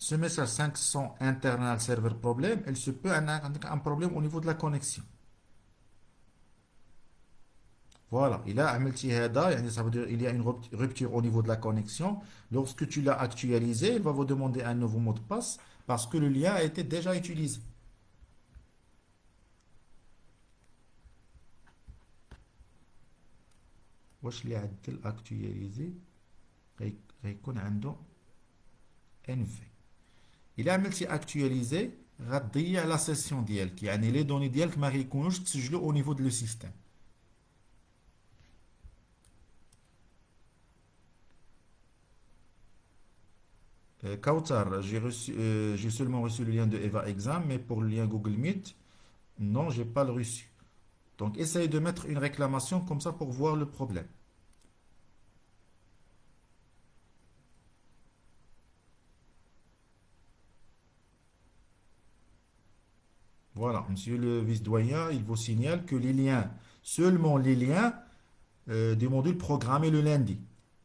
ce message 500 internal server problem, il se peut un problème au niveau de la connexion. Voilà, il a عملتي هذا, يعني ça veut dire il y a une rupture au niveau de la connexion. Lorsque tu l'as actualisé, il va vous demander un nouveau mot de passe parce que le lien a été déjà utilisé. واش اللي عدل actualisé غيكون عنده NV. إلا عملتي actualisé غتضيع لا سيسيون ديالك, يعني لي دوني ديالك ما غيكونوش تسجلوا au niveau de le système. Kautar, j'ai seulement reçu le lien de Eva Exam, mais pour le lien Google Meet, non, j'ai pas le reçu. Donc, essaye de mettre une réclamation comme ça pour voir le problème. Voilà, monsieur le vice-doyen, il vous signale que les liens, seulement les liens des modules programmés le lundi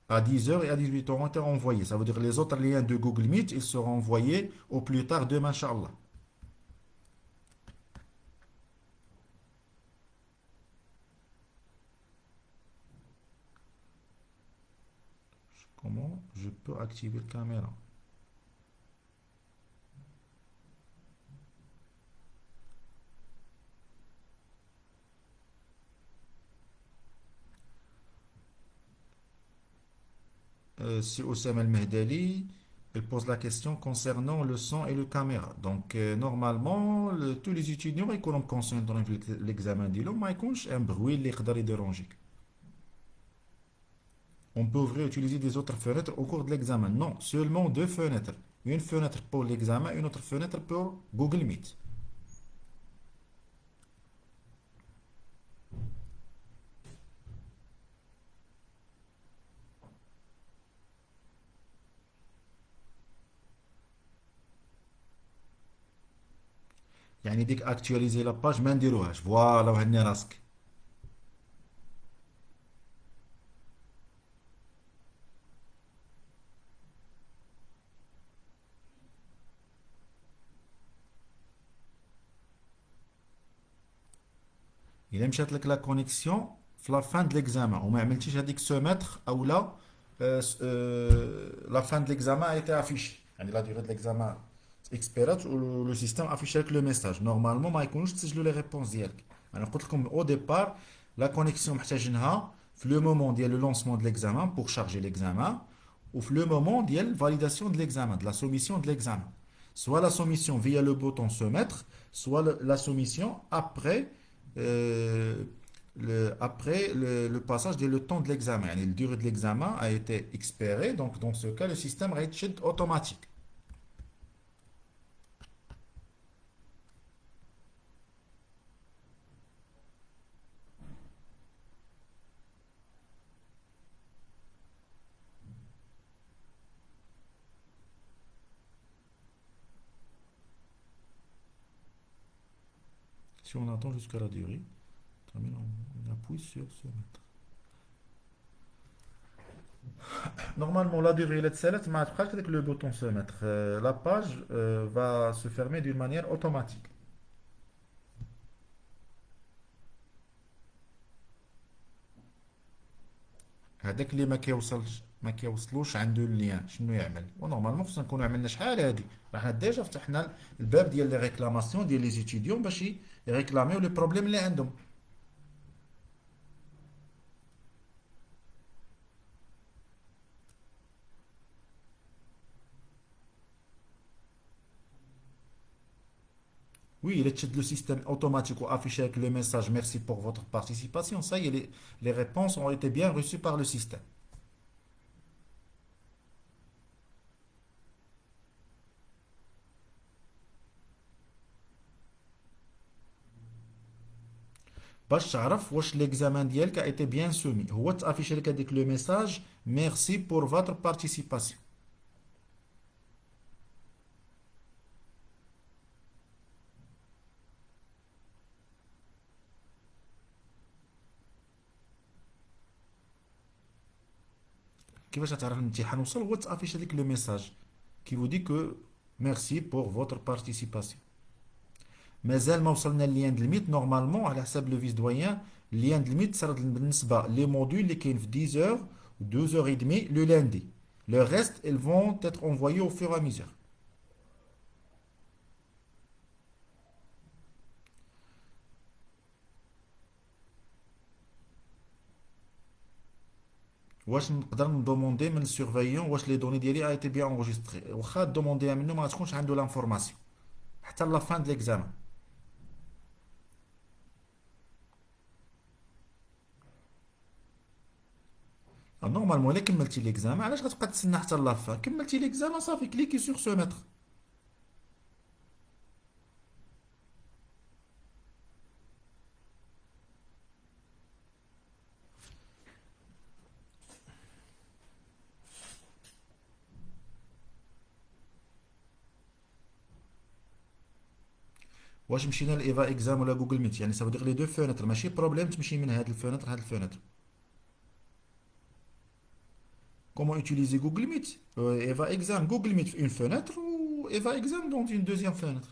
à 10 h et à 18 h ont été envoyés. Ça veut dire que les autres liens de Google Meet, ils seront envoyés au plus tard demain, Inch'Allah. Comment je peux activer la caméra? Si Oussama Al-Mehdali, il pose la question concernant le son et le caméra. Donc, normalement, tous les étudiants, ils sont conscients dans l'examen d'ILO, mais il y a un bruit qui peut déranger. On peut ouvrir et utiliser des autres fenêtres au cours de l'examen. Non, seulement deux fenêtres. Une fenêtre pour l'examen, une autre fenêtre pour Google Meet. يعني ديك actualiser la page ما نديروهاش. فوالا وهني راسك. إلا مشات لك لا كونيكسيون في لا فان د ليكزامان وما عملتيش هذيك سو متر او لا لا فان د ليكزامان a été affichée, يعني لا durée de l'examen اكسبيرات و لو سيستيم افيشي لك لو ميساج. نورمالمون ما يكونوش تسجلوا لي ريبونس ديالك. انا قلت لكم او ديبار لا كونيكسيون محتاجينها في لو مومون ديال لو لونسمون د ليكزامان بور شارجي ليكزامان وفي لو مومون ديال فاليداسيون د ليكزامان د لا سوميسيون د ليكزامان. Soit la soumission via le bouton se mettre, soit la soumission après le passage de le temps de l'examen. Yani, la durée de l'examen a été expirée, donc dans ce cas, le système va être automatique. Si on attend jusqu'à la durée, on appuie sur se mettre. Normalement, la durée est celle mais après avec le bouton se mettre, la page va se fermer d'une manière automatique. هذاك اللي ما كيوصلوش عنده اللين شنو يعمل؟ ونورمالمون خصنا نكونوا عملنا شحال هادي راح ديجا فتحنا الباب ديال لي ريكلاماسيون ديال لي زيتيديون باش يريكلاميو لي بروبليم اللي عندهم. Oui, il est le système automatique ou affiché avec le message merci pour votre participation. Ça y est, les réponses ont été bien reçues par le système. باش تعرف واش l'examen ديالك a été bien soumis هو تافيش لك هذيك لو ميساج merci pour votre participation. كيفاش تعرف الامتحان وصل هو تافيش هذيك لو ميساج qui vous dit que Merci pour votre participation. مازال ما وصلنا لليان د الميت نورمالمون على حساب لو فيس دويان. ليان د الميت صار بالنسبه لي موديل اللي كاين في 10 heures و 12 heures et demie le lundi. Le reste, ils vont être envoyés au fur et à mesure. واش نقدر ندوموندي من السيرفيون واش لي دوني ديالي ا ايتي بيان انغوجيستري، واخا دومونديها منه ما تكونش عنده لانفورماسيون حتى لا فان د ليكزامان. نورمالمون الا كملتي ليكزامان علاش غتبقى تسنى حتى لا فان؟ كملتي ليكزامان صافي، كليكي سور سو متر. واش مشينا لايفا اكزام ولا جوجل ميت؟ يعني سافو دير لي دو فونتر، ماشي بروبليم تمشي من هاد الفونتر هاد الفونتر. Comment utiliser Google Meet? Eva Exam, Google Meet une fenêtre ou Eva Exam dans une deuxième fenêtre.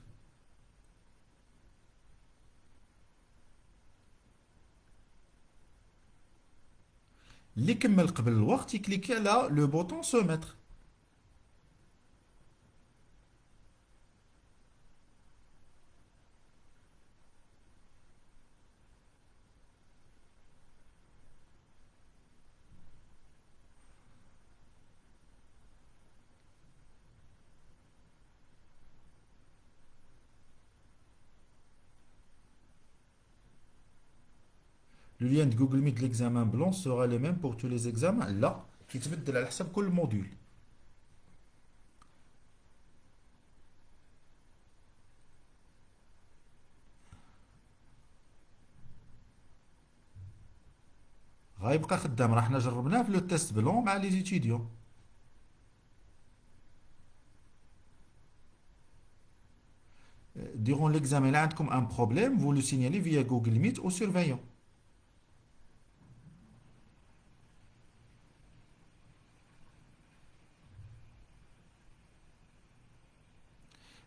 اللي كمل قبل الوقت يكليكي على لو بوتون سو متر. Le lien de Google Meet de l'examen blanc sera le même pour tous les examens. لا كيتبدل على حسب كل موديول. غيبقى خدام، راه حنا جربناه في لو تيست بلون مع لي زيتيديون. Durant l'examen, là, عندكم un problème, vous le signalez via Google Meet au surveillant.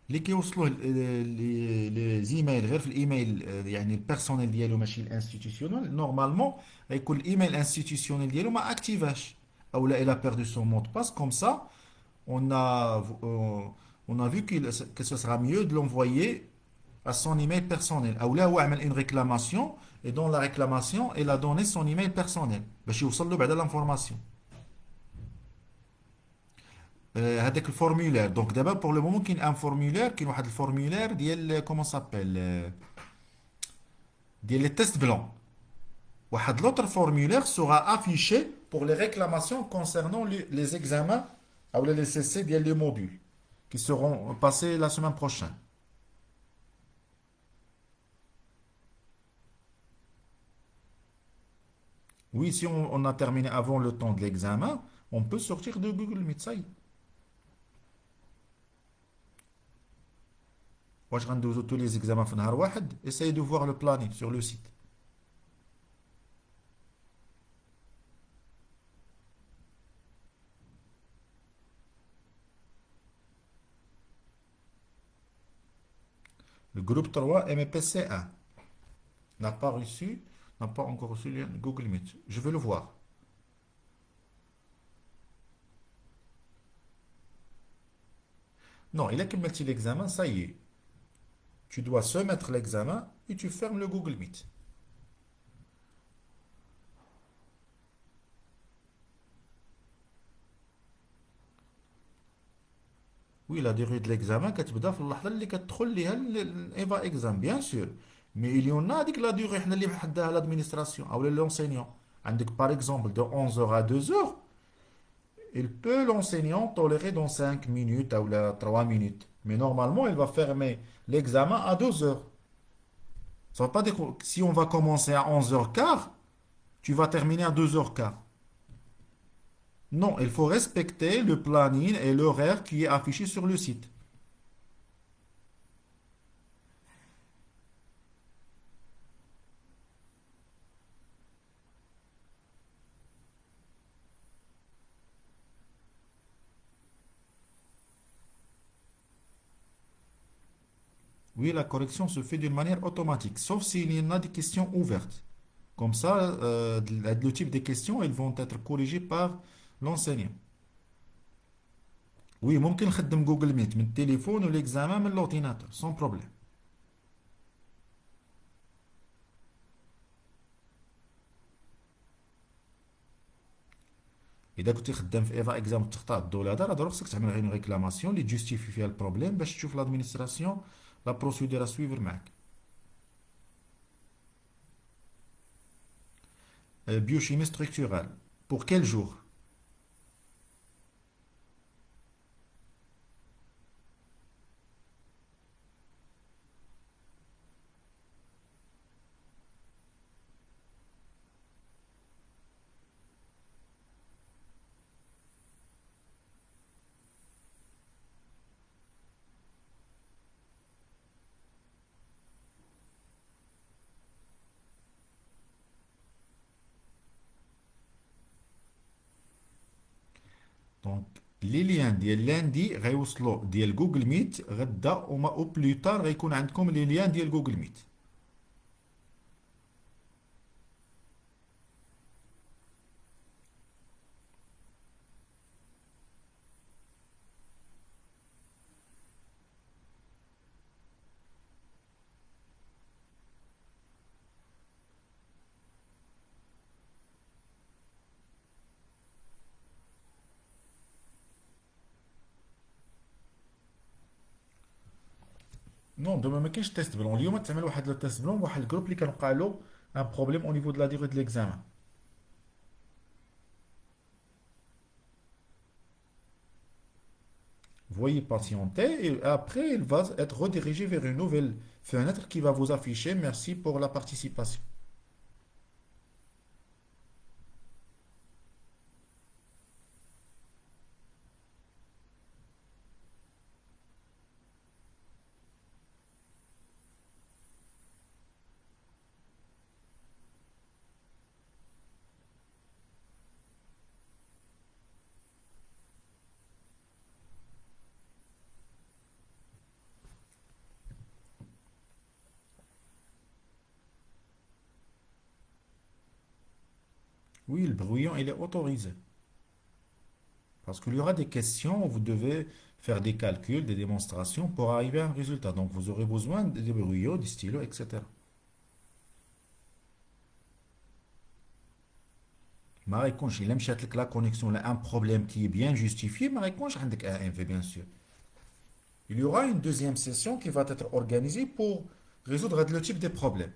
اللي كيوصلوه لي زيميل غير في الايميل يعني البيرسونيل ديالو ماشي الانستيتيسيونيل، نورمالمون غيكون الايميل الانستيتيسيونيل ديالو ما اكتيفاش او لا الى بيردو سون مود باس كوم سا. on a on a vu que ce sera mieux de l'envoyer à son email personnel او لا هو عمل une réclamation et dans la réclamation il a donné son email personnel باش يوصل له بعدا l'information. هذاك الفورمولير دونك دابا بور لو مومون كاين ان فورمولير، كاين واحد الفورمولير ديال كومون سابيل ديال لي تيست بلون. واحد لوتر فورمولير سورا افيشي pour les réclamations concernant les examens ou les CC ديال les modules qui seront passés la semaine prochaine. Oui, si on a terminé avant le temps de l'examen, on peut sortir de Google Meet, ça y est. واش غندوزو tous les examens في نهار واحد؟ Essayez de voir le planning sur le site. Le groupe 3 MPC1 n'a pas reçu, n'a pas encore reçu le Google Meet. Je vais le voir. Non, il a commetté l'examen, ça y est. Tu dois soumettre l'examen et tu fermes le Google Meet. Oui, la durée de l'examen كتبدا في اللحظة اللي كتدخل ليها l'EVA exam, bien sûr. Mais il y en a هذيك لا durée حنا اللي محددها l'administration ou l'enseignant. عندك par exemple de 11 heures à 2 heures, il peut l'enseignant tolérer dans 5 minutes ou 3 minutes. Mais normalement, il va fermer l'examen à 2 heures. Ça ne veut pas dire que si on va commencer à 11h15, tu vas terminer à 2h15. Non, il faut respecter le planning et l'horaire qui est affiché sur le site. Oui, la correction se fait d'une manière automatique, sauf s'il y en a des questions ouvertes. Comme ça, le type de questions, elles vont être corrigées par l'enseignant. Oui, ممكن نخدم جوجل ميت من التليفون والاكزامان من l'ordinateur sans problème. اذا كنتي خدام في ايفا اكزام تخطا الدوله هذا راه ضروري خصك تعمل غير ريكلاماسيون اللي تجوستيفي فيها البروبليم باش تشوف لادمينستراسيون لا بروسيدور سويفر معاك. Biochimie structurale. Pour quel jour? دونك لي ليان ديال لاندي غيوصلوا ديال جوجل ميت غدا وما او بلوتار غيكون عندكم لي ليان ديال جوجل ميت. نو دوما ما كاينش تيست بلون اليوم تعمل واحد لو تيست بلون واحد الجروب اللي كان وقع له ان بروبليم او نيفو دو لا ديغي دو ليكزامان. Veuillez patienter et après il va être redirigé vers une nouvelle fenêtre qui va vous afficher merci pour la participation. Oui, le brouillon il est autorisé parce qu'il y aura des questions où vous devez faire des calculs, des démonstrations pour arriver à un résultat. Donc vous aurez besoin des brouillons, des stylos, etc. ما يكونش الا مشات لك لا كونيكسيون لا ان بروبليم كي bien justifié ما يكونش عندك AMV bien sûr. Il y aura une deuxième session qui va être organisée pour résoudre le type de problème.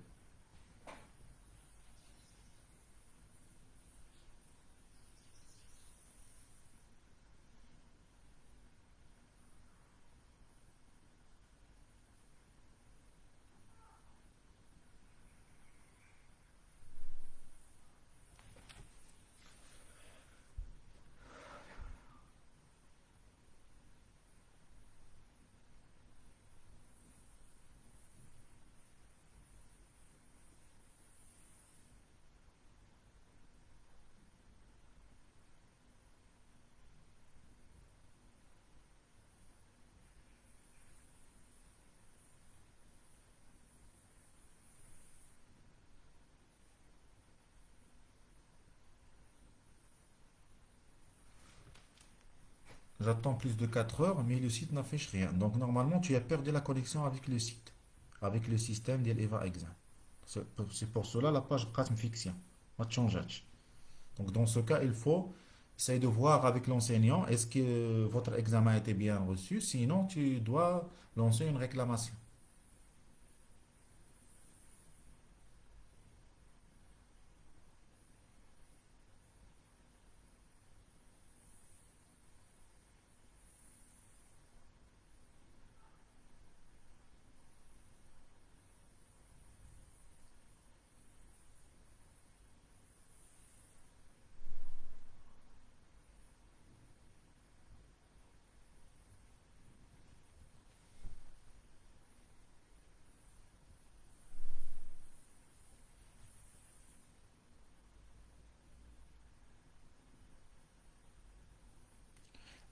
J'attends plus de 4 heures, mais le site n'affiche rien. Donc normalement, tu as perdu la connexion avec le site, avec le système d'Eva Exam. C'est pour cela la page Pratm Fiction. Ma change. Donc dans ce cas, il faut essayer de voir avec l'enseignant est-ce que votre examen a été bien reçu. Sinon, tu dois lancer une réclamation.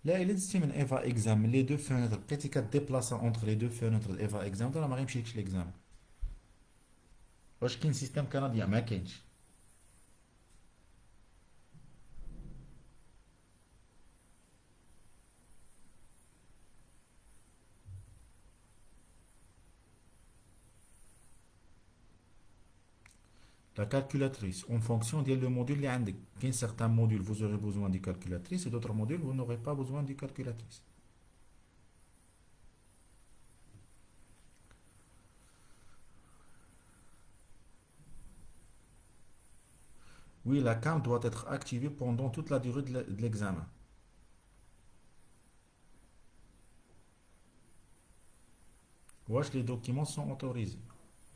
Là, il existe une EVA exam. Les deux fenêtres, quand tu déplaces entre les deux fenêtres de EVA exam, tu n'as pas l'examen. واش كاين سيستم كنديان ما كاينش. La calculatrice, en fonction de le module اللي عندك. كاين certains modules vous aurez besoin de calculatrice et d'autres modules vous n'aurez pas besoin de calculatrice. Oui, la cam doit être activée pendant toute la durée de l'examen. واش les documents sont autorisés.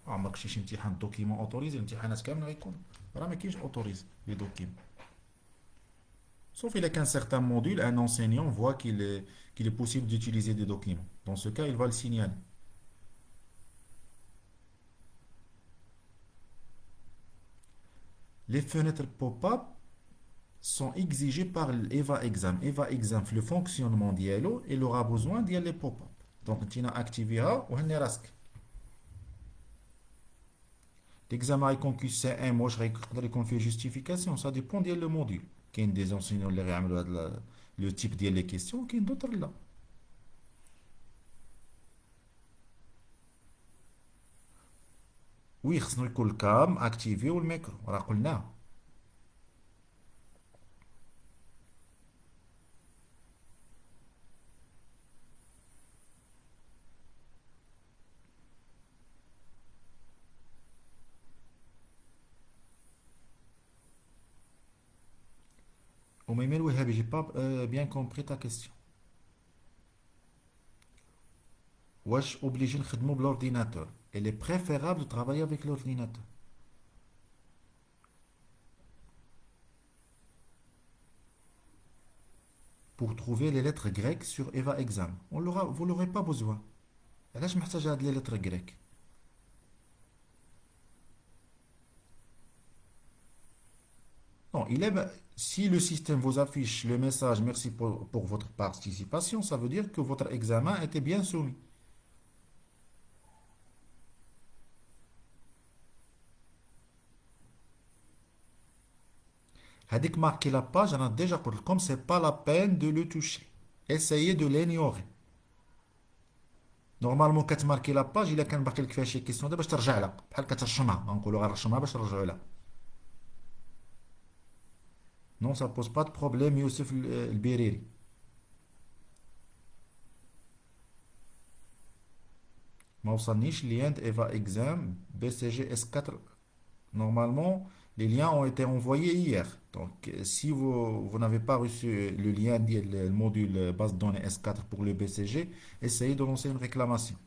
عمرك شي امتحان دوكيمون اوتوريزي الامتحانات كامله غيكون راه ما كاينش اوتوريزي لي دوكيمون. Sauf il y a qu'un certain module, un enseignant voit qu'il est possible d'utiliser des documents. Dans ce cas, il va le signaler. Les fenêtres pop-up sont exigées par l'EVA Exam. EVA Exam, le fonctionnement d'ILO, il aura besoin d'y aller pop-up. Donc, tu as activé ou l'examen est concu C1, moi je vais faire justification, ça dépend de le module. Il y a des enseignants qui ont le type de questions, il y a d'autres là. Oui, خصنا يكون الكام اكتيفي والميكرو راه قلناه. وميمين وهابي j'ai pas bien compris ta question. واش obligé نخدمو بالordinateur. Il est préférable de travailler avec l'ordinateur. Pour trouver les lettres grecques sur EVA Exam. Vous l'aurez pas besoin. علاش محتاج هاد les lettres grecques. Non, si le système vous affiche le message merci pour votre participation, ça veut dire que votre examen était bien soumis. Hadik marquer la page, on a déjà dit, comme c'est pas la peine de le toucher. Essayez de l'ignorer. Normalement, quand tu marques la page, il y a qu'un marqué qui fait question de باش ترجع لها بحال كترشمها نقولوا غير رشمها باش نرجعوا لها. Non, ça pose pas de problème, Youssef el-Biriri. ما وصلنيش lien de EVA Exam BCG S4. Normalement, les liens ont été envoyés hier. Donc, si vous n'avez pas reçu le lien le module base de données S4 pour le BCG, essayez de lancer une réclamation.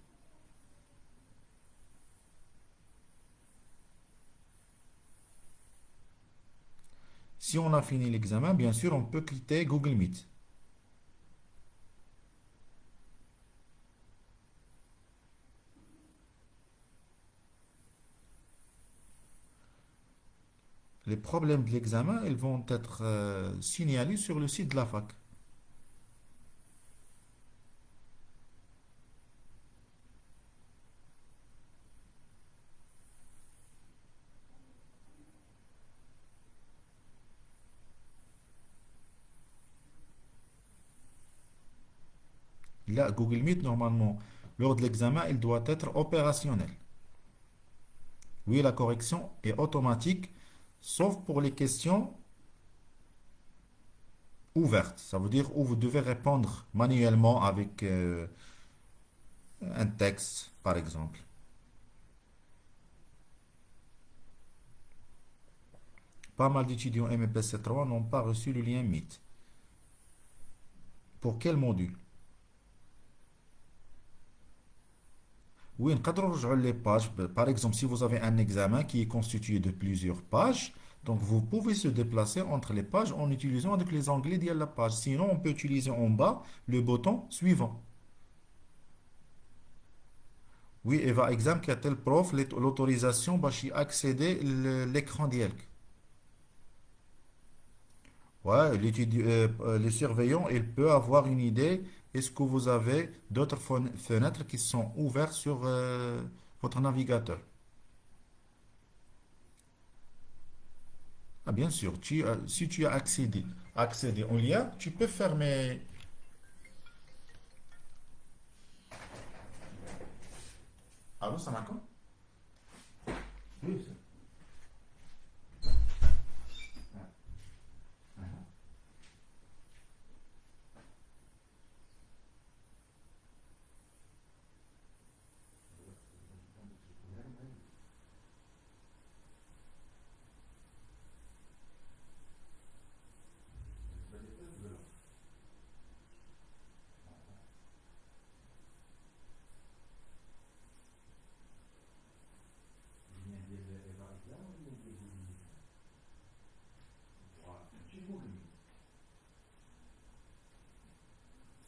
Si on a fini l'examen, bien sûr, on peut quitter Google Meet. Les problèmes de l'examen, ils vont être signalés sur le site de la fac. Là, Google Meet, normalement, lors de l'examen, il doit être opérationnel. Oui, la correction est automatique, sauf pour les questions ouvertes. Ça veut dire où vous devez répondre manuellement avec un texte, par exemple. Pas mal d'étudiants MPC3 n'ont pas reçu le lien Meet. Pour quel module? Oui, les pages. Par exemple, si vous avez un examen qui est constitué de plusieurs pages, donc vous pouvez se déplacer entre les pages en utilisant avec les onglets de la page. Sinon, on peut utiliser en bas le bouton suivant. Oui, Eva Exam qui a tel prof l'autorisation d'accéder à l'écran d'IELC. Ouais, le surveillant, il peut avoir une idée. Est-ce que vous avez d'autres fenêtres qui sont ouvertes sur votre navigateur? Ah, bien sûr, si tu as accédé au lien, tu peux fermer. Allô, ça m'a quoi? Oui,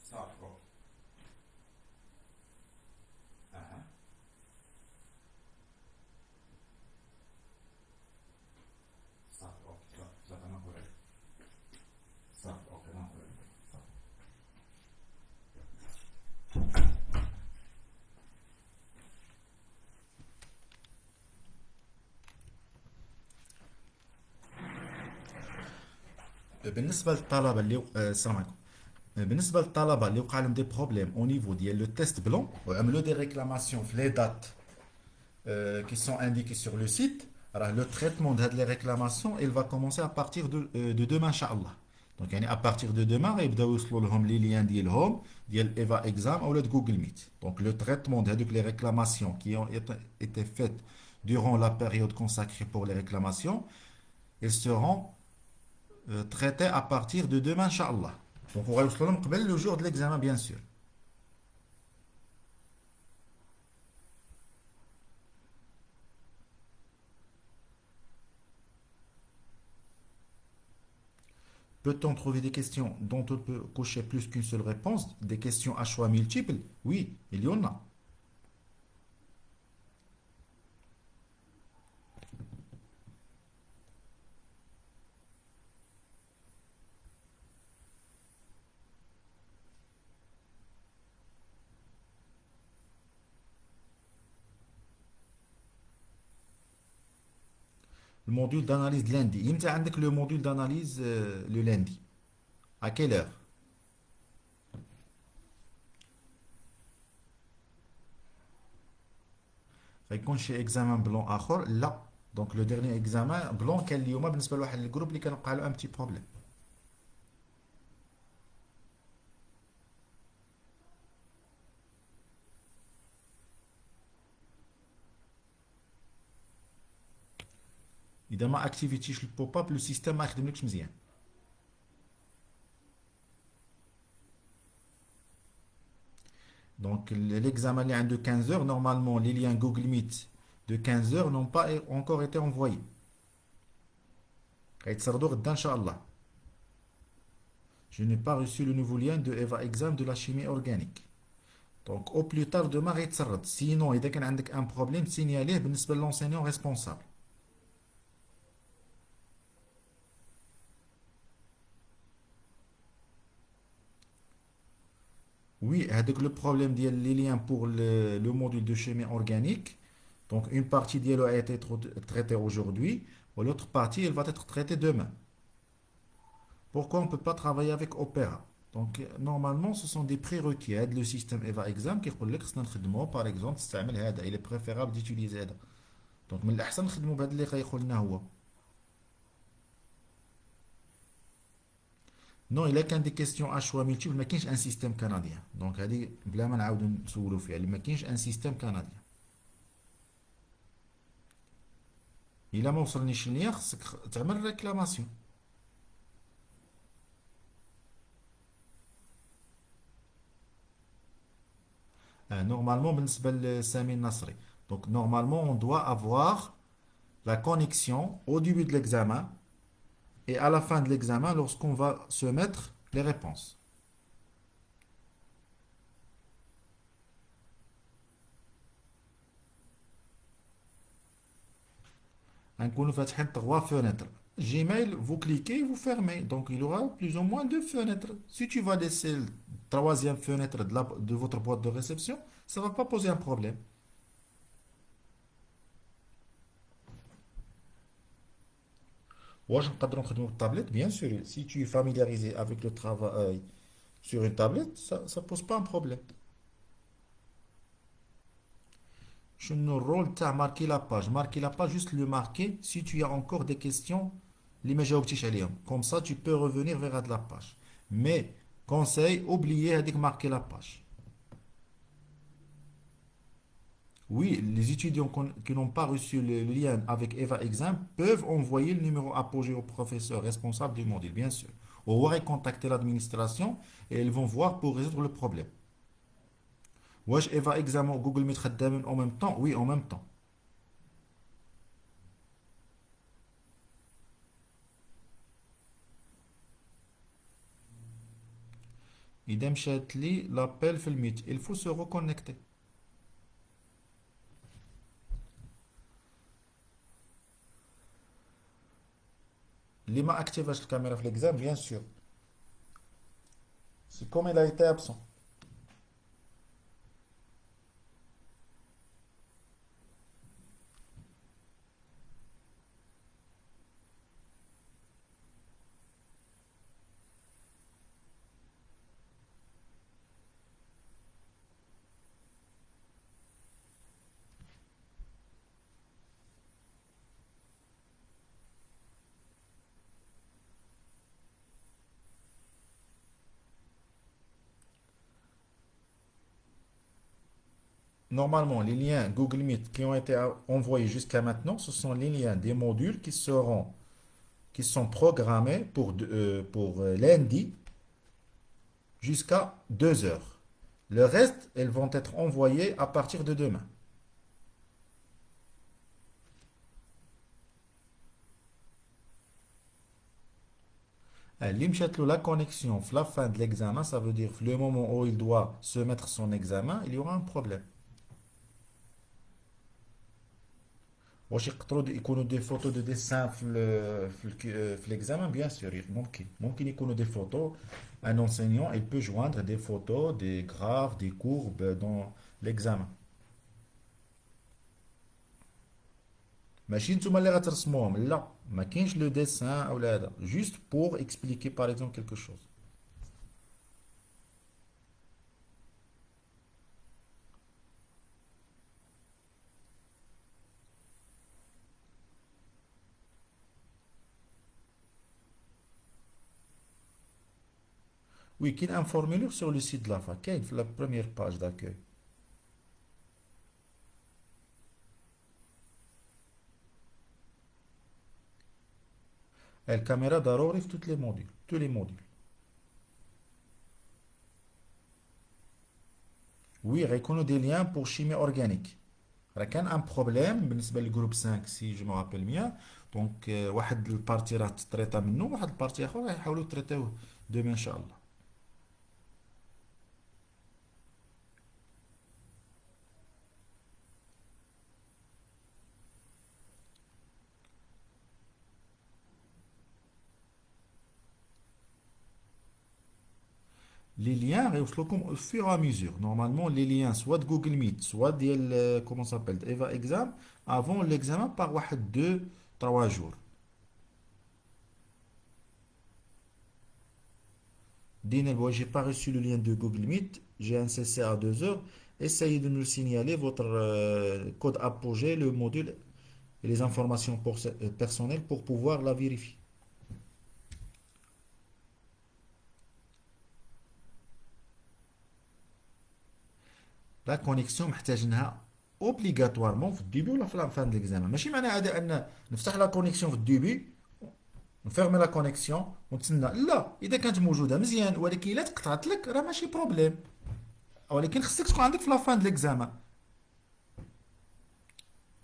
ça, ok. Ah, ça, ok, ça, t'en as correct. Ça, ok, non, correct. Ça. بالنسبة للطلبة السلام عليكم. بالنسبة للطلبة اللي وقع لهم دي بروبليم au niveau ديال لو تيست بلون وعملوا des réclamations في les dates qui sont indiquées sur le site. Alors, le traitement de les réclamations, il va commencer à partir de demain, Inch'Allah. Donc, يعني à partir de demain, يبداو يوصلوا لهم les liens ديالهم ديال Eva Exam ou le Google Meet. Donc, le traitement de les réclamations qui ont été faites durant la période consacrée pour les réclamations, ils seront traités à partir de demain, Inch'Allah. Donc, on va يوصلوا لهم قبل le jour de l'examen, bien sûr. Peut-on trouver des questions dont on peut cocher plus qu'une seule réponse? Des questions à choix multiples? Oui, il y en a. Le module d'analyse de lundi. Il y a le module d'analyse le lundi. À quelle heure? غيكون شي examen blanc آخر؟ لا. Donc le dernier examen blanc كان اليوم بالنسبة لواحد الجروب اللي كان وقع له un petit problème. إذا ما activityش البوب اب لو سيستم ما يخدملكش مزيان. Donc l'examen اللي عنده 15 heures, normalement les liens Google Meet de 15 heures n'ont pas encore été envoyés. غيتصردوا غدا إن شاء الله. Je n'ai pas reçu le nouveau lien de Eva Exam de la chimie organique. Donc au plus tard demain غيتسرد. Sinon إذا كان عندك un problème signalيه بالنسبة للenseignant responsable. Oui, avec le problème ديال les liens pour le module de chimie organique. Donc une partie d'elle a été traitée aujourd'hui, et l'autre partie elle va être traitée demain. Pourquoi on ne peut pas travailler avec Opera? Donc normalement ce sont des prérequis. Le système EVA Exam qui يقول لك خصنا نخدمو par exemple تستعمل هذا. Il est préférable d'utiliser هذا. Donc من الأحسن نخدمو بهذا اللي غيقول لنا هو. Non, il a qu'un des questions à choix multiples, ما كاينش un système canadien. Donc هذه بلا ما نعاودو نسولو فيها، ما كاينش un système canadien. إلا ما وصلنيش لنيا خصك تعمل ريكلاماسيون. Normalement بالنسبة لسامي النصري. Donc normalement on doit avoir la connexion au début de l'examen et à la fin de l'examen lorsqu'on va se mettre les réponses. غنكونوا فاتحين 3 fenêtres. Gmail, vous cliquez, vous fermez. Donc, il y aura plus ou moins deux fenêtres. Si tu vas laisser la troisième fenêtre de votre boîte de réception, ça ne va pas poser un problème. واش نقدروا نخدموا بالتابلت bien sûr si tu es familiarisé avec le travail sur une tablette ça pose pas un problème. شنو الرول تاع marquer la page marquer la page juste le marquer si tu as encore des questions اللي ما جاوبتيش عليهم comme ça tu peux revenir vers la page mais conseil oubliez هذيك marquer la page. Oui, les étudiants qui n'ont pas reçu le lien avec Eva Exam peuvent envoyer le numéro apogée au professeur responsable du module, bien sûr. Ou aurait contacté l'administration et ils vont voir pour résoudre le problème. Wesh Eva Exam ou Google Meet خدامين en même temps? Oui, en même temps. إذا مشات لي l'appel في الميت, il faut se reconnecter. اللي ما activaش الكاميرا في l'exam, bien sûr. C'est comme il a été absent. Normalement, les liens Google Meet qui ont été envoyés jusqu'à maintenant, ce sont les liens des modules qui sont programmés pour lundi jusqu'à 2 heures. Le reste, elles vont être envoyées à partir de demain. La connexion, la fin de l'examen, ça veut dire le moment où il doit se mettre son examen, il y aura un problème. واش يقدروا يكونوا دي فوتو دو ديسان في l'examen bien sûr ممكن يكونوا des photos. Un enseignant il peut joindre des photos des graphes des courbes dans l'examen. ماشي نتوما اللي غترسموهم لا ما كاينش لو ديسان او هذا juste pour expliquer par exemple quelque chose. Oui, qu'il y a un formulaire sur le site de la fac, كاين في la première page d'accueil. الكاميرا ضروري في toutes les modules, tous les modules. Oui, غيكونوا des liens pour chimie organique. راه كان ان بروبليم بالنسبه للجروب 5 سي جو مو رابيل ميان دونك واحد البارتي راه تريتا منه واحد البارتي اخر راه يحاولوا تريتاوه دوما ان شاء الله. Les liens غيوصلوكم au fur et à mesure. Normalement, les liens soit de Google Meet, soit ديال comment ça s'appelle Eva Exam avant l'examen par واحد 2 3 jours. Dina, j'ai pas reçu le lien de Google Meet, j'ai un CC à 2 heures. Essayez de me signaler votre code apogée, le module et les informations personnelles pour pouvoir la vérifier. La connexion محتاجينها obligatoirement في الديبي ولا في الفان de l'examen. ماشي معنى هذا ان نفتح لا كونيكسيون في الديبي نفيرمي لا كونيكسيون ونتسنى لا اذا كانت موجوده مزيان ولكن الا تقطعت لك راه ماشي بروبليم ولكن خصك تكون عندك في لافان د ليكزامان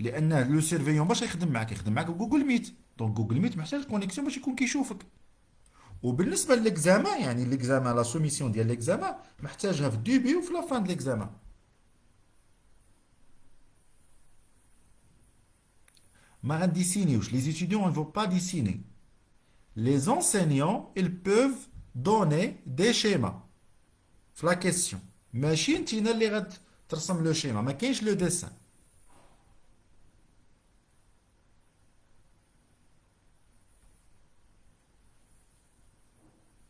لان لو سيرفيون باش يخدم معك جوجل ميت دونك جوجل ميت محتاج كونيكسيون باش يكون كيشوفك وبالنسبه للاكزامان يعني الاكزامان لا سوميسيون ديال الاكزامان محتاجها في الديبي وفي لافان د ليكزامان ما غنديسينيوش لي زيتيديون ne vont pas dessiner les enseignants, ils peuvent donner des schémas. C'est la question. ماشي انت اللي غترسم le schéma, ما كاينش le dessin.